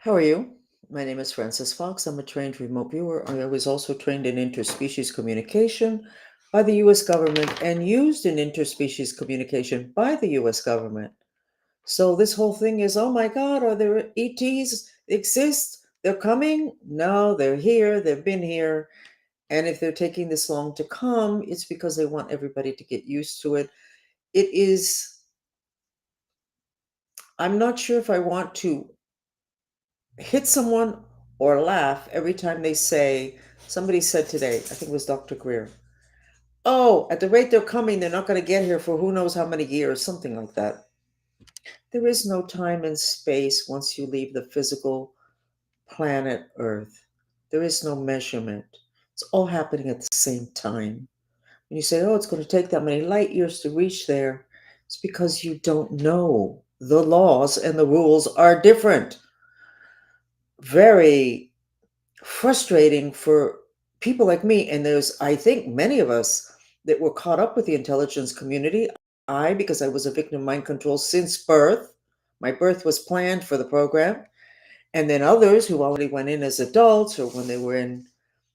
How are you? My name is Francis Fox. I'm a trained remote viewer. I was also trained in interspecies communication by the US government and used in interspecies communication by the US government. So this whole thing is, oh my God, are there ETs exist? They're coming? No, they're here. They've been here. And if they're taking this long to come, it's because they want everybody to get used to it. It is, I'm not sure if I want to hit someone or laugh every time they say, somebody said today, I think it was Dr. Greer, oh, at the rate they're coming, they're not going to get here for who knows how many years, something like that. There is no time and space once you leave the physical planet Earth. There is no measurement. It's all happening at the same time. When you say, oh, it's going to take that many light years to reach there, it's because you don't know. The laws and the rules are different. Very frustrating for people like me. And there's, I think, many of us that were caught up with the intelligence community. I, because I was a victim of mind control since birth, my birth was planned for the program. And then others who already went in as adults or when they were in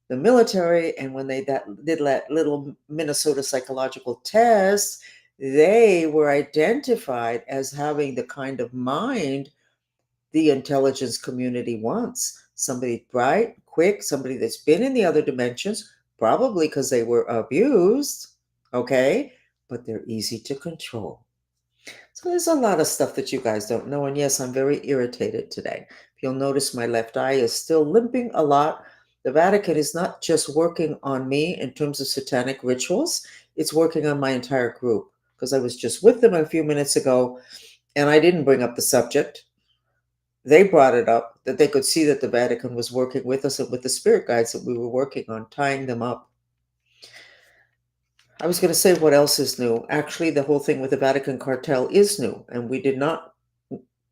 the military and when they did that little Minnesota psychological test, they were identified as having the kind of mind the intelligence community wants. Somebody bright, quick, somebody that's been in the other dimensions, probably because they were abused, okay? But they're easy to control. So there's a lot of stuff that you guys don't know. And yes, I'm very irritated today. If you'll notice, my left eye is still limping a lot. The Vatican is not just working on me in terms of satanic rituals, it's working on my entire group because I was just with them a few minutes ago and I didn't bring up the subject. They brought it up that they could see that the Vatican was working with us and with the spirit guides that we were working on, tying them up. I was going to say what else is new. Actually, the whole thing with the Vatican cartel is new, and we did not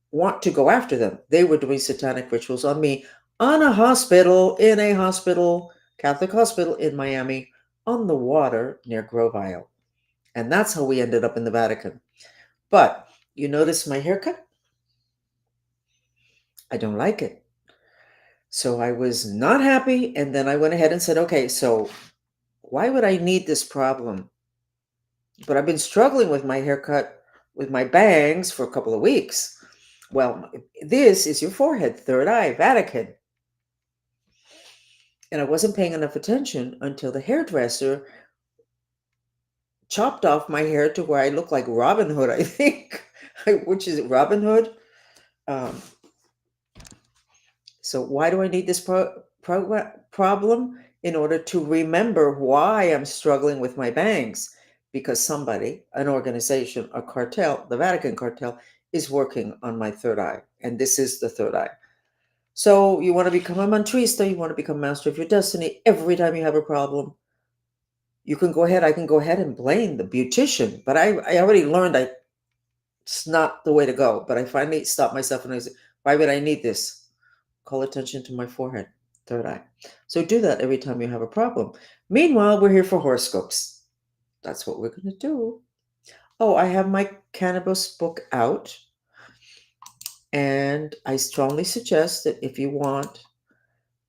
want to go after them. They were doing satanic rituals on me in a hospital, Catholic hospital in Miami, on the water near Grove Isle. And that's how we ended up in the Vatican. But you notice my haircut? I don't like it. So I was not happy. And then I went ahead and said, okay, so why would I need this problem? But I've been struggling with my haircut, with my bangs for a couple of weeks. Well, this is your forehead, third eye, Vatican. And I wasn't paying enough attention until the hairdresser chopped off my hair to where I look like Robin Hood, I think, which is Robin Hood. Um, so why do I need this problem? In order to remember why I'm struggling with my bangs. Because somebody, an organization, a cartel, the Vatican cartel, is working on my third eye. And this is the third eye. So you want to become a mantrista, you want to become master of your destiny. Every time you have a problem, you can go ahead, I can go ahead and blame the beautician. But I already learned it's not the way to go. But I finally stopped myself and I said, why would I need this? Call attention to my forehead, third eye. So do that every time you have a problem. Meanwhile, we're here for horoscopes. That's what we're going to do. Oh, I have my cannabis book out. And I strongly suggest that if you want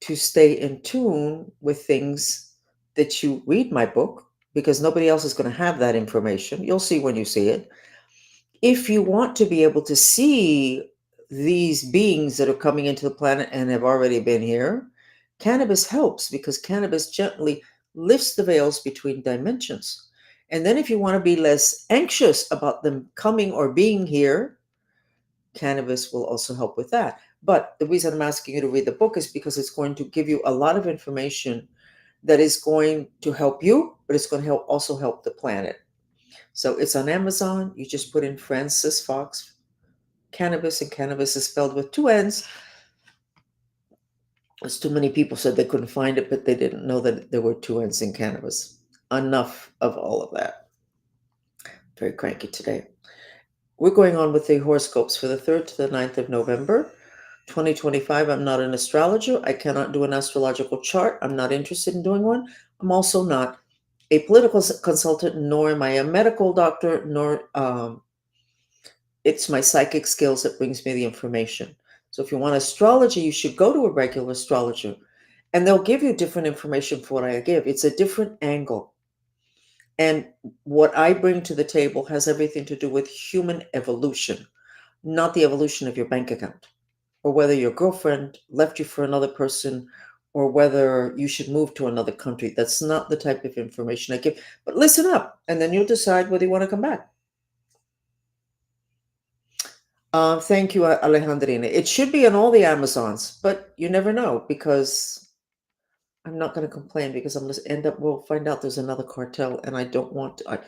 to stay in tune with things that you read my book, because nobody else is going to have that information. You'll see when you see it. If you want to be able to see these beings that are coming into the planet and have already been here, cannabis helps because cannabis gently lifts the veils between dimensions. And then if you want to be less anxious about them coming or being here, cannabis will also help with that. But the reason I'm asking you to read the book is because it's going to give you a lot of information that is going to help you, but it's going to also help the planet. So it's on Amazon. You just put in Francis Fox cannabis, and cannabis is spelled with two N's. As too many people said they couldn't find it, but they didn't know that there were two N's in cannabis. Enough of all of that. Very cranky today. We're going on with the horoscopes for the 3rd to the 9th of November, 2025. I'm not an astrologer. I cannot do an astrological chart. I'm not interested in doing one. I'm also not a political consultant, nor am I a medical doctor, nor it's my psychic skills that brings me the information. So if you want astrology, you should go to a regular astrologer and they'll give you different information for what I give. It's a different angle. And what I bring to the table has everything to do with human evolution, not the evolution of your bank account, or whether your girlfriend left you for another person, or whether you should move to another country. That's not the type of information I give. But listen up, and then you'll decide whether you want to come back. Thank you, Alejandrina. It should be on all the Amazons, but you never know because I'm not going to complain because I'm going to end up, we'll find out there's another cartel and I don't want to.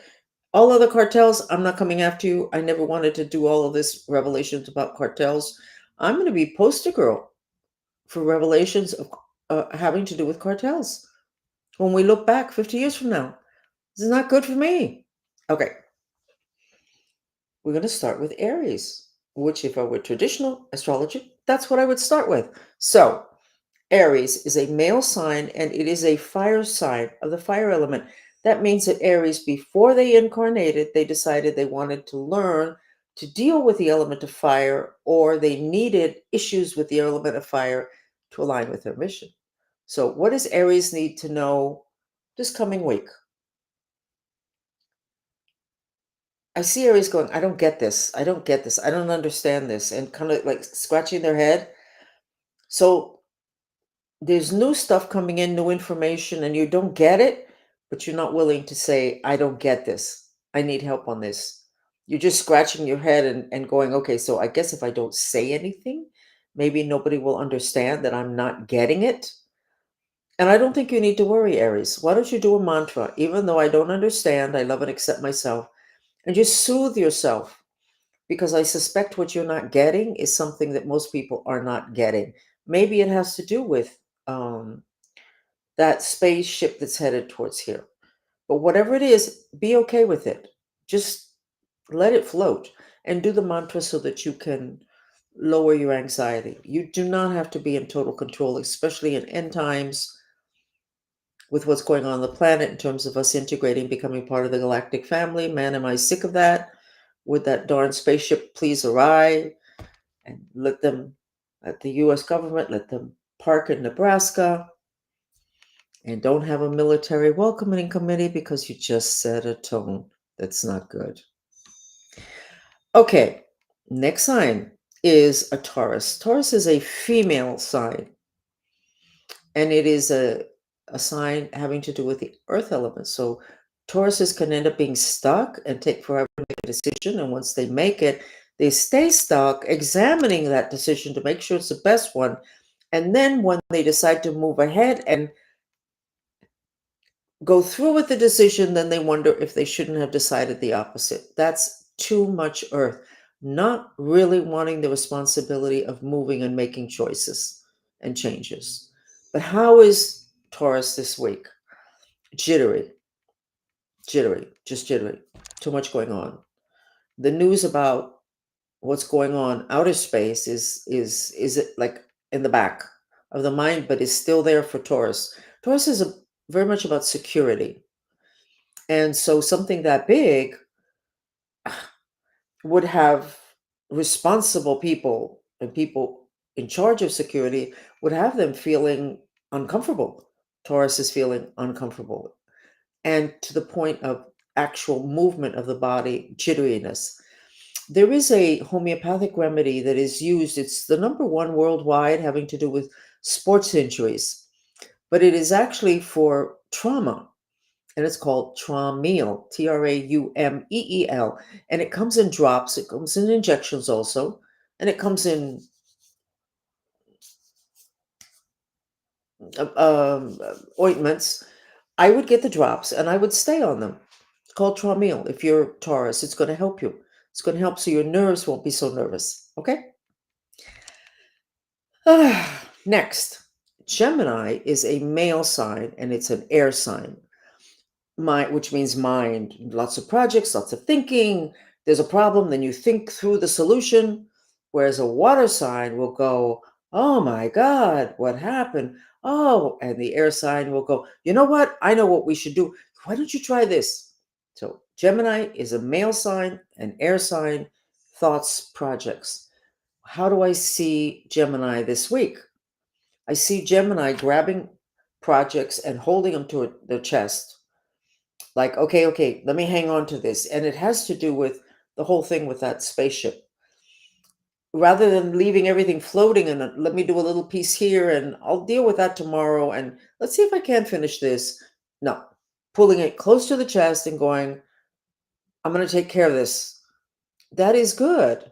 All other cartels, I'm not coming after you. I never wanted to do all of this revelations about cartels. I'm going to be poster girl for revelations of having to do with cartels. When we look back 50 years from now, this is not good for me. Okay, we're going to start with Aries, which, if I were traditional astrology, that's what I would start with. So, Aries is a male sign and it is a fire sign of the fire element. That means that Aries, before they incarnated, they decided they wanted to learn to deal with the element of fire, or they needed issues with the element of fire to align with their mission. So, what does Aries need to know this coming week? I see Aries going, I don't get this. I don't get this. I don't understand this. And kind of like scratching their head. So, there's new stuff coming in, new information, and you don't get it, but you're not willing to say, I don't get this. I need help on this. You're just scratching your head and going, okay, so I guess if I don't say anything, maybe nobody will understand that I'm not getting it. And I don't think you need to worry, Aries. Why don't you do a mantra? Even though I don't understand, I love and accept myself. And just soothe yourself because I suspect what you're not getting is something that most people are not getting. Maybe it has to do with that spaceship that's headed towards here. But whatever it is, be okay with it. Just let it float and do the mantra so that you can lower your anxiety. You do not have to be in total control, especially in end times with what's going on the planet in terms of us integrating, becoming part of the galactic family. Man, am I sick of that? Would that darn spaceship please arrive and let the US government, let them park in Nebraska and don't have a military welcoming committee because you just set a tone that's not good. Okay, next sign is a Taurus. Taurus is a female sign, and it is a sign having to do with the earth element. So Tauruses can end up being stuck and take forever to make a decision. And once they make it, they stay stuck, examining that decision to make sure it's the best one. And then when they decide to move ahead and go through with the decision, then they wonder if they shouldn't have decided the opposite. That's too much earth, not really wanting the responsibility of moving and making choices and changes. But how is Taurus this week? Jittery, jittery, just jittery. Too much going on. The news about what's going on outer space is it like in the back of the mind, but is still there for Taurus. Taurus is very much about security. And so something that big would have responsible people and people in charge of security would have them feeling uncomfortable. Taurus is feeling uncomfortable. And to the point of actual movement of the body, jitteriness. There is a homeopathic remedy that is used. It's the number one worldwide having to do with sports injuries, but it is actually for trauma and it's called Traumeel, Traumeel, and it comes in drops. It comes in injections also, and it comes in ointments. I would get the drops and I would stay on them. It's called Traumeel. If you're Taurus, it's going to help you. It's going to help so your nerves won't be so nervous. Okay. Next, Gemini is a male sign and it's an air sign. Which means mind, lots of projects, lots of thinking. There's a problem, then you think through the solution. Whereas a water sign will go, oh my God, what happened? Oh, and the air sign will go, you know what? I know what we should do. Why don't you try this? So Gemini is a male sign, an air sign, thoughts, projects. how do I see Gemini this week? I see Gemini grabbing projects and holding them to their chest. Like, okay, okay, let me hang on to this. And it has to do with the whole thing with that spaceship. Rather than leaving everything floating and let me do a little piece here and I'll deal with that tomorrow and let's see if I can finish this. No, pulling it close to the chest and going, I'm going to take care of this. That is good.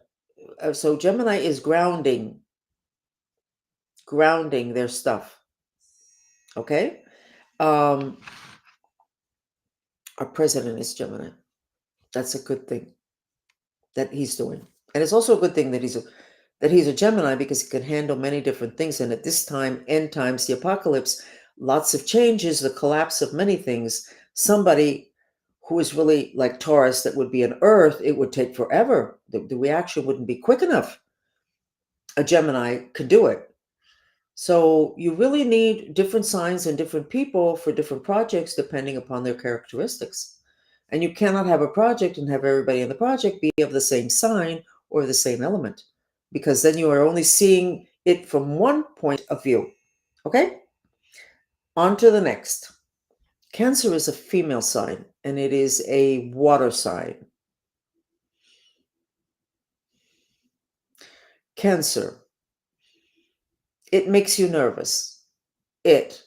So Gemini is grounding their stuff. Okay. Um, our president is Gemini. That's a good thing that he's doing. And it's also a good thing that he's a Gemini because he can handle many different things. And at this time, end times, the apocalypse, lots of changes, the collapse of many things. Somebody who is really like Taurus, that would be an Earth, it would take forever. The reaction wouldn't be quick enough. A Gemini could do it. So you really need different signs and different people for different projects depending upon their characteristics. And you cannot have a project and have everybody in the project be of the same sign or the same element, because then you are only seeing it from one point of view. Okay? On to the next. Cancer is a female sign and it is a water sign. Cancer, it makes you nervous. It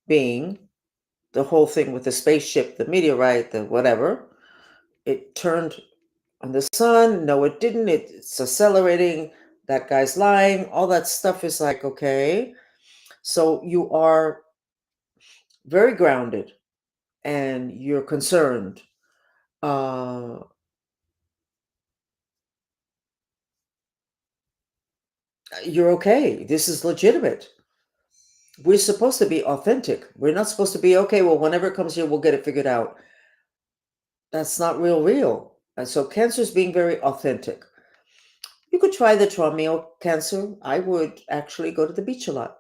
being the whole thing with the spaceship, the meteorite, the whatever. It turned on the sun. No, it didn't. It's accelerating. That guy's lying. All that stuff is like, okay. So you are very grounded and you're concerned. Uh, you're okay. This is legitimate. We're supposed to be authentic. We're not supposed to be, okay, well, whenever it comes here, we'll get it figured out. That's not real. And so Cancer is being very authentic. You could try the Traumeo, Cancer. I would actually go to the beach a lot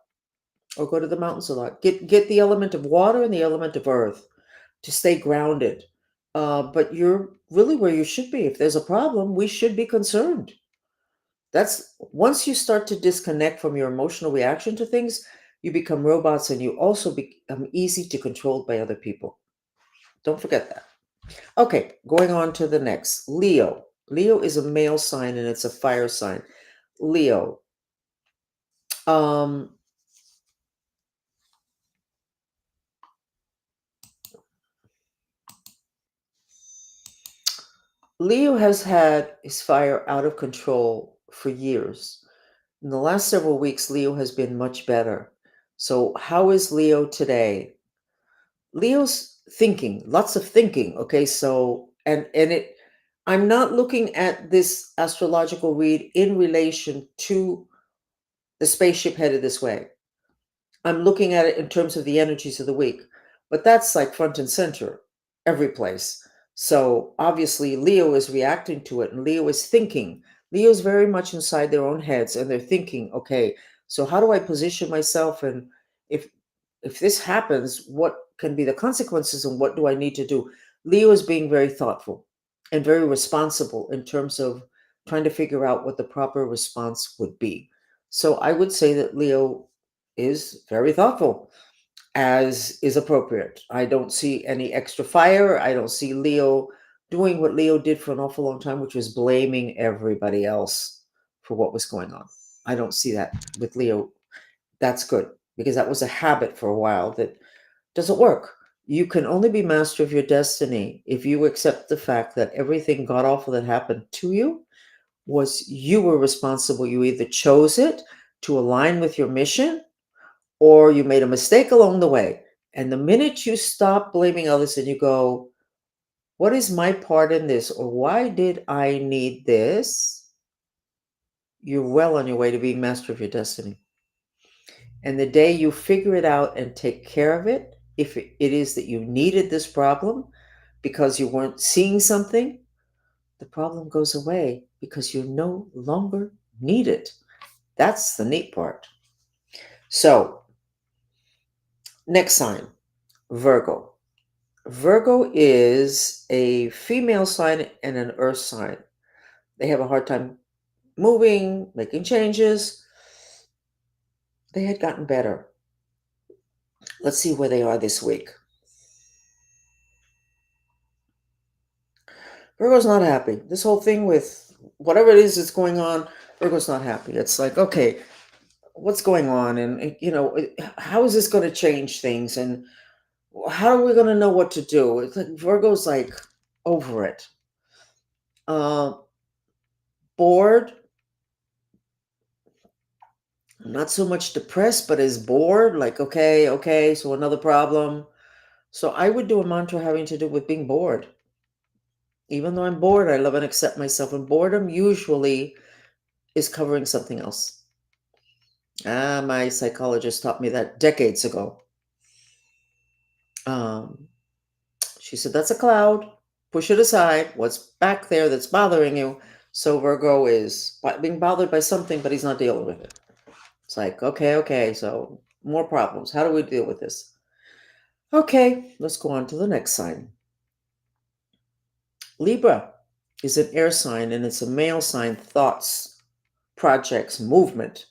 or go to the mountains a lot. Get the element of water and the element of earth to stay grounded. But you're really where you should be. If there's a problem, we should be concerned. That's once you start to disconnect from your emotional reaction to things, you become robots and you also become easy to control by other people. Don't forget that. Okay, going on to the next. Leo. Leo is a male sign and it's a fire sign. Leo. Um, Leo has had his fire out of control for years. In the last several weeks, Leo has been much better. So, how is Leo today? Leo's thinking, lots of thinking. Okay, so and it I'm not looking at this astrological read in relation to the spaceship headed this way. I'm looking at it in terms of the energies of the week, but that's like front and center every place. So obviously, Leo is reacting to it and Leo is thinking. Leo's very much inside their own heads and they're thinking, okay, so how do I position myself? And if if this happens, what can be the consequences and what do I need to do? Leo is being very thoughtful and very responsible in terms of trying to figure out what the proper response would be. So I would say that Leo is very thoughtful, as is appropriate. I don't see any extra fire. I don't see Leo doing what Leo did for an awful long time, which was blaming everybody else for what was going on. I don't see that with Leo. That's good because that was a habit for a while that doesn't work. You can only be master of your destiny if you accept the fact that everything god awful that happened to you was you were responsible. You either chose it to align with your mission or you made a mistake along the way. And the minute you stop blaming others and you go, what is my part in this? Or why did I need this? You're well on your way to being master of your destiny. And the day you figure it out and take care of it, if it is that you needed this problem because you weren't seeing something, the problem goes away because you no longer need it. That's the neat part. So, next sign, Virgo. Virgo is a female sign and an earth sign. They have a hard time moving, making changes. They had gotten better. Let's see where they are this week. Virgo's not happy. This whole thing with whatever it is that's going on, Virgo's not happy. It's like, okay, what's going on? And, how is this going to change things? And how are we going to know what to do? It's like Virgo's like over it. Uh, Bored, not so much depressed, but is bored. Like, okay, so another problem. So I would do a mantra having to do with being bored. Even though I'm bored, I love and accept myself. And boredom usually is covering something else. My psychologist taught me that decades ago. Um, she said, that's a cloud. Push it aside. What's back there that's bothering you? So Virgo is being bothered by something, but he's not dealing with it. It's like, okay, so more problems. How do we deal with this? Okay, let's go on to the next sign. Libra is an air sign, and it's a male sign. Thoughts, projects, movement.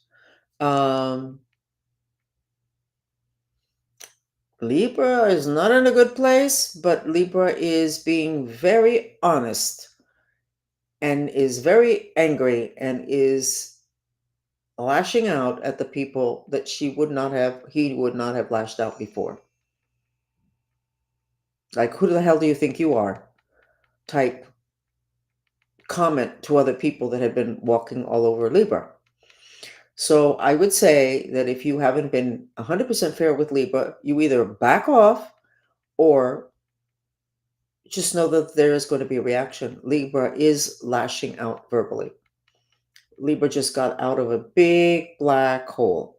Um, Libra is not in a good place, but Libra is being very honest and is very angry and is lashing out at the people that he would not have lashed out before. Like, who the hell do you think you are? Type comment to other people that had been walking all over Libra. So I would say that if you haven't been 100% fair with Libra, you either back off or just know that there is going to be a reaction. Libra is lashing out verbally. Libra just got out of a big black hole,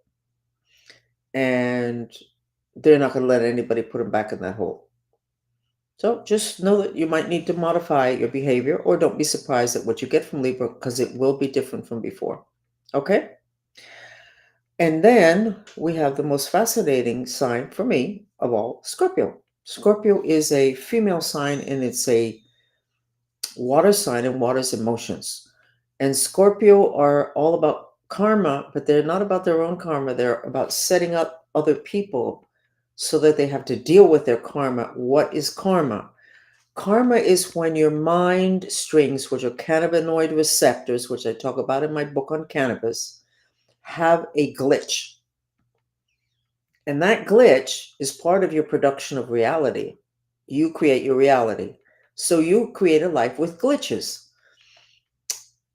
and they're not going to let anybody put them back in that hole. So just know that you might need to modify your behavior, or don't be surprised at what you get from Libra, because it will be different from before. Okay? And then we have the most fascinating sign for me of all, Scorpio. Scorpio is a female sign, and it's a water sign, and water's emotions. And Scorpio are all about karma, but they're not about their own karma. They're about setting up other people so that they have to deal with their karma. What is karma? Karma is when your mind strings, which are cannabinoid receptors, which I talk about in my book on cannabis, have a glitch. And that glitch is part of your production of reality. You create your reality. So you create a life with glitches.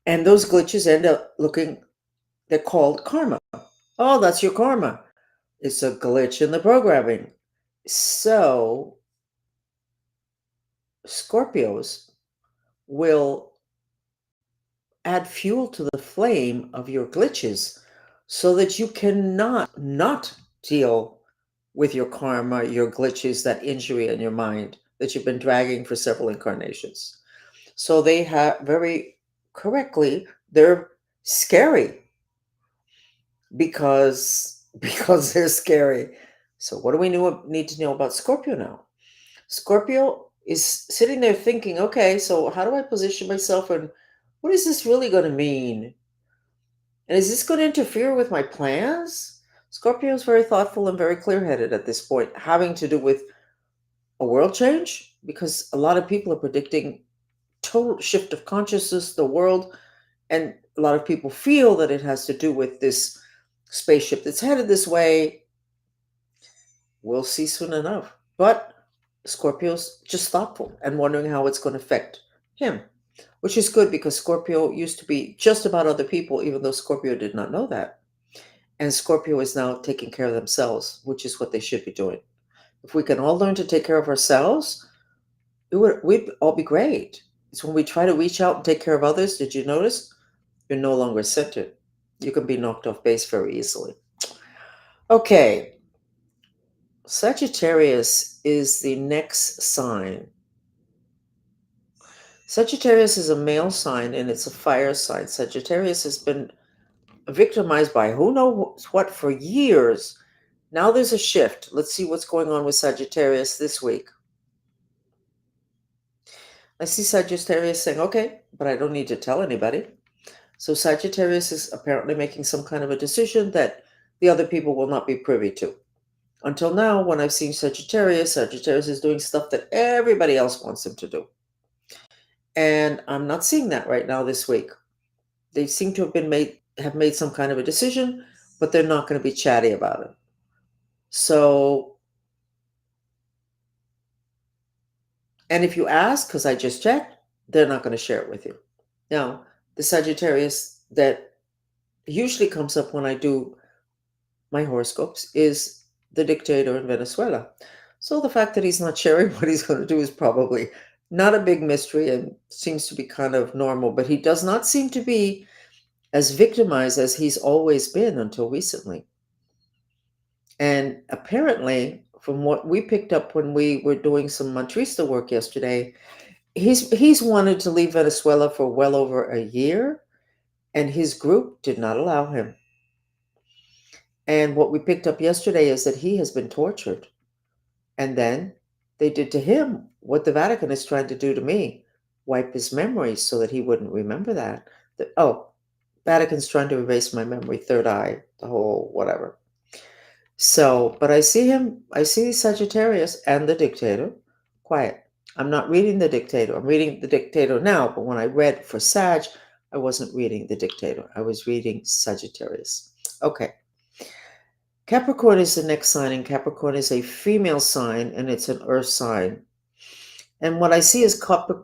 And those glitches end up they're called karma. Oh, that's your karma. It's a glitch in the programming. So Scorpios will add fuel to the flame of your glitches so that you cannot not deal with your karma, your glitches, that injury in your mind that you've been dragging for several incarnations. So they have very correctly, they're scary because they're scary. So what do we need to know about Scorpio now? Scorpio is sitting there thinking, okay, so how do I position myself, and what is this really going to mean? And is this going to interfere with my plans? Scorpio is very thoughtful and very clear-headed at this point, having to do with a world change, because a lot of people are predicting total shift of consciousness, the world, and a lot of people feel that it has to do with this spaceship that's headed this way. We'll see soon enough. But Scorpio's just thoughtful and wondering how it's going to affect him, which is good because Scorpio used to be just about other people, even though Scorpio did not know that. And Scorpio is now taking care of themselves, which is what they should be doing. If we can all learn to take care of ourselves, we'd all be great. It's when we try to reach out and take care of others, did you notice? You're no longer centered. You can be knocked off base very easily. Okay, Sagittarius is the next sign. Sagittarius is a male sign, and it's a fire sign. Sagittarius has been victimized by who knows what for years. Now there's a shift. Let's see what's going on with Sagittarius this week. I see Sagittarius saying, okay, but I don't need to tell anybody. So Sagittarius is apparently making some kind of a decision that the other people will not be privy to. Until now, when I've seen Sagittarius, Sagittarius is doing stuff that everybody else wants him to do. And I'm not seeing that right now this week. They seem to have made some kind of a decision, but they're not going to be chatty about it. So, and if you ask, because I just checked, they're not going to share it with you. Now, the Sagittarius that usually comes up when I do my horoscopes is the dictator in Venezuela. So the fact that he's not sharing what he's going to do is probably not a big mystery and seems to be kind of normal, but he does not seem to be as victimized as he's always been until recently. And apparently, from what we picked up when we were doing some Mantrista work yesterday, he's wanted to leave Venezuela for well over a year, and his group did not allow him. And what we picked up yesterday is that he has been tortured. And then they did to him what the Vatican is trying to do to me, wipe his memory so that he wouldn't remember that. Vatican's trying to erase my memory, third eye, the whole whatever. So, but I see Sagittarius and the dictator quiet. I'm not reading the dictator. I'm reading the dictator now, but when I read for Sag, I wasn't reading the dictator. I was reading Sagittarius. Okay. Capricorn is the next sign, and Capricorn is a female sign, and it's an earth sign. And what I see is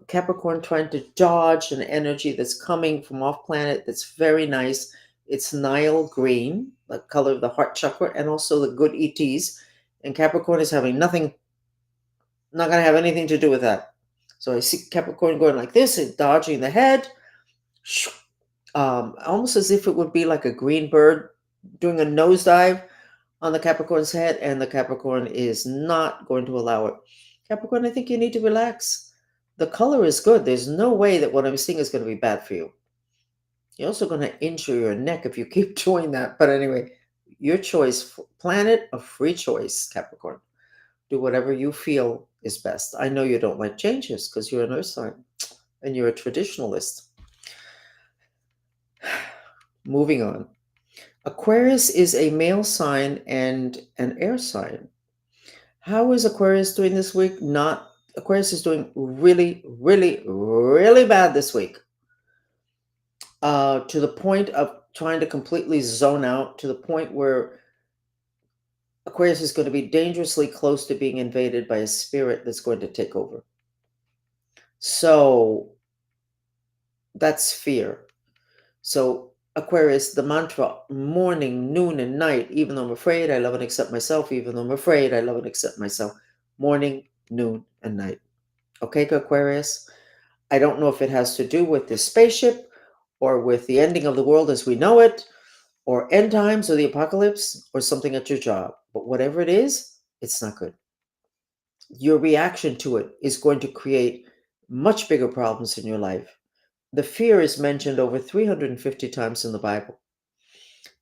Capricorn trying to dodge an energy that's coming from off planet that's very nice. It's Nile green, the color of the heart chakra, and also the good ETs. And Capricorn is having nothing, not going to have anything to do with that. So I see Capricorn going like this and dodging the head, almost as if it would be like a green bird doing a nosedive on the Capricorn's head, and the Capricorn is not going to allow it. Capricorn, I think you need to relax. The color is good. There's no way that what I'm seeing is going to be bad for you. You're also going to injure your neck if you keep doing that. But anyway, your choice. Planet of free choice, Capricorn. Do whatever you feel is best. I know you don't like changes because you're an earth sign and you're a traditionalist. Moving on. Aquarius is a male sign and an air sign. How is Aquarius doing this week? Not Aquarius is doing really, really, really bad this week. To the point of trying to completely zone out, to the point where Aquarius is going to be dangerously close to being invaded by a spirit that's going to take over. So that's fear. So Aquarius, the mantra, morning, noon, and night. Even though I'm afraid, I love and accept myself. Even though I'm afraid, I love and accept myself. Morning, noon, and night. Okay, Aquarius? I don't know if it has to do with this spaceship or with the ending of the world as we know it, or end times or the apocalypse or something at your job. But whatever it is, it's not good. Your reaction to it is going to create much bigger problems in your life. The fear is mentioned over 350 times in the Bible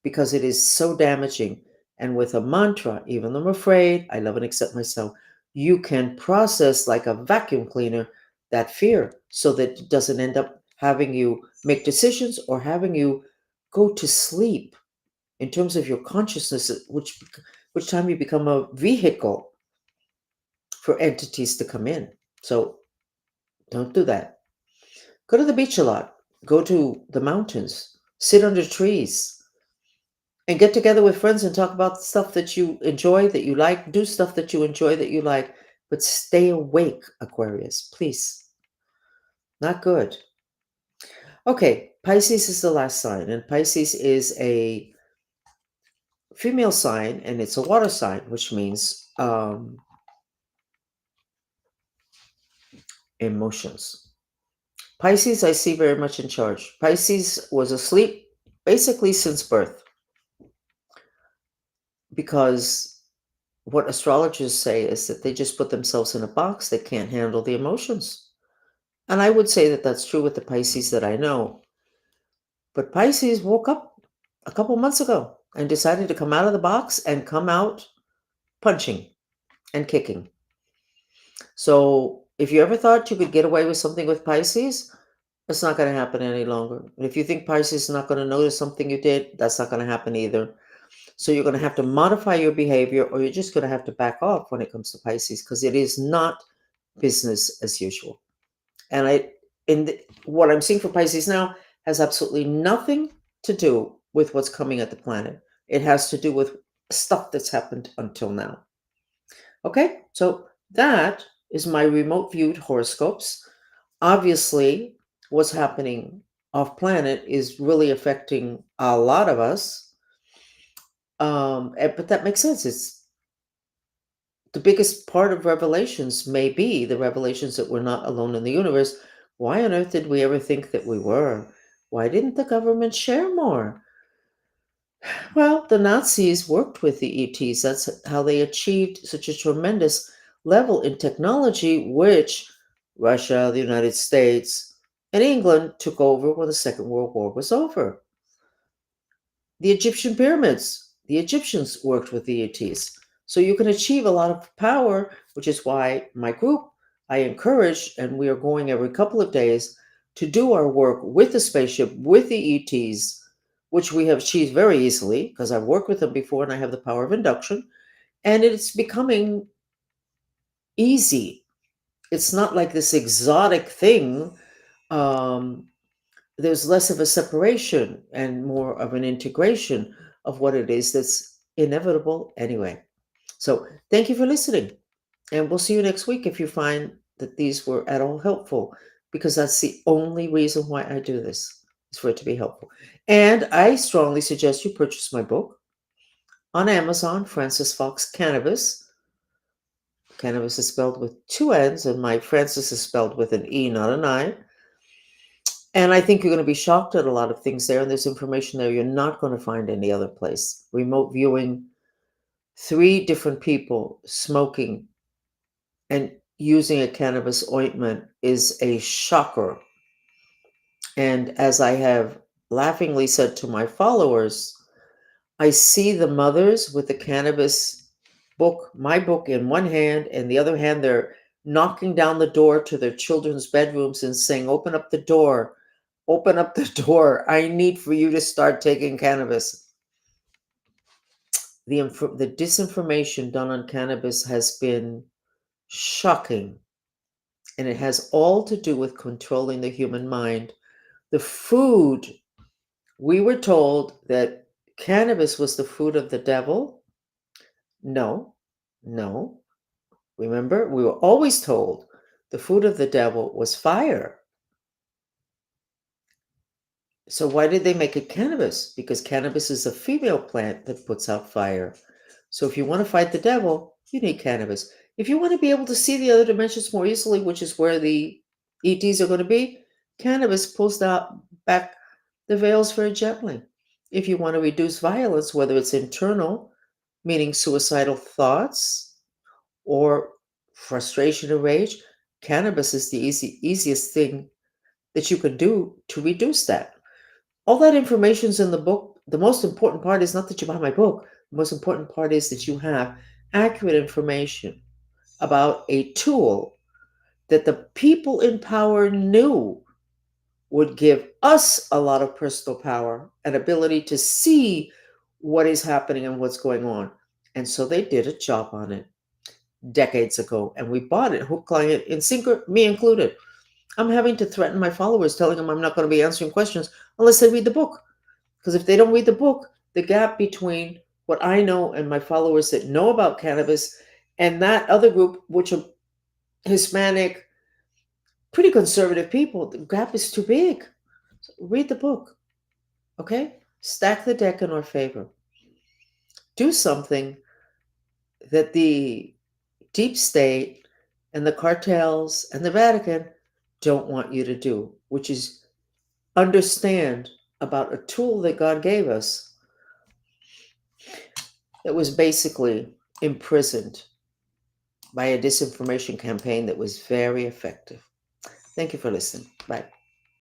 because it is so damaging. And with a mantra, even though I'm afraid, I love and accept myself, you can process like a vacuum cleaner that fear so that it doesn't end up having you make decisions or having you go to sleep in terms of your consciousness, which time you become a vehicle for entities to come in. So don't do that. Go to the beach a lot. Go to the mountains. Sit under trees. And get together with friends and talk about stuff that you enjoy, that you like. Do stuff that you enjoy, that you like. But stay awake, Aquarius, please. Not good. Okay, Pisces is the last sign. And Pisces is a female sign, and it's a water sign, which means emotions. Pisces, I see very much in charge. Pisces was asleep basically since birth because what astrologers say is that they just put themselves in a box. They can't handle the emotions. And I would say that that's true with the Pisces that I know. But Pisces woke up a couple months ago and decided to come out of the box and come out punching and kicking. So if you ever thought you could get away with something with Pisces, It's not going to happen any longer. And if you think Pisces is not going to notice something you did, that's not going to happen either. So you're going to have to modify your behavior, or you're just going to have to back off when it comes to Pisces, because it is not business as usual. And what I'm seeing for Pisces now has absolutely nothing to do with what's coming at the planet. It has to do with stuff that's happened until now. Okay, so that is my remote viewed horoscopes. Obviously, what's happening off planet is really affecting a lot of us. But that makes sense. It's the biggest part of revelations, may be the revelations that we're not alone in the universe. Why on earth did we ever think that we were? Why didn't the government share more? Well, the Nazis worked with the ETs. That's how they achieved such a tremendous level in technology, which Russia, the United States, and England took over when the Second World War was over. The Egyptian pyramids, the Egyptians worked with the ETs. So you can achieve a lot of power, which is why my group, I encourage, and we are going every couple of days to do our work with the spaceship, with the ETs, which we have achieved very easily because I've worked with them before and I have the power of induction. And it's becoming easy. It's not like this exotic thing. Um, there's less of a separation and more of an integration of what it is that's inevitable anyway. So, thank you for listening. And we'll see you next week if you find that these were at all helpful, because that's the only reason why I do this, is for it to be helpful. And I strongly suggest you purchase my book on Amazon, Francis Fox Cannabis. Cannabis is spelled with two N's, and my Francis is spelled with an E, not an I. And I think you're going to be shocked at a lot of things there. And there's information there you're not going to find any other place. Remote viewing 3 different people smoking and using a cannabis ointment is a shocker. And as I have laughingly said to my followers, I see the mothers with the cannabis book, my book, in one hand, and the other hand, they're knocking down the door to their children's bedrooms and saying, "Open up the door. Open up the door. I need for you to start taking cannabis." The disinformation done on cannabis has been shocking, and it has all to do with controlling the human mind. The food, we were told that cannabis was the food of the devil. No, no. Remember, we were always told the food of the devil was fire. So why did they make it cannabis? Because cannabis is a female plant that puts out fire. So if you want to fight the devil, you need cannabis. If you want to be able to see the other dimensions more easily, which is where the ETs are going to be, cannabis pulls back the veils very gently. If you want to reduce violence, whether it's internal, meaning suicidal thoughts, or frustration or rage, cannabis is the easiest thing that you can do to reduce that. All that information's in the book. The most important part is not that you buy my book. The most important part is that you have accurate information about a tool that the people in power knew would give us a lot of personal power and ability to see what is happening and what's going on. And so they did a job on it decades ago, and we bought it hook, line, and sinker, me included. I'm having to threaten my followers, telling them I'm not going to be answering questions unless they read the book. Because if they don't read the book, the gap between what I know and my followers that know about cannabis and that other group, which are Hispanic, pretty conservative people, the gap is too big. So read the book, okay? Stack the deck in our favor. Do something that the deep state and the cartels and the Vatican don't want you to do, which is understand about a tool that God gave us that was basically imprisoned by a disinformation campaign that was very effective. Thank you for listening. Bye.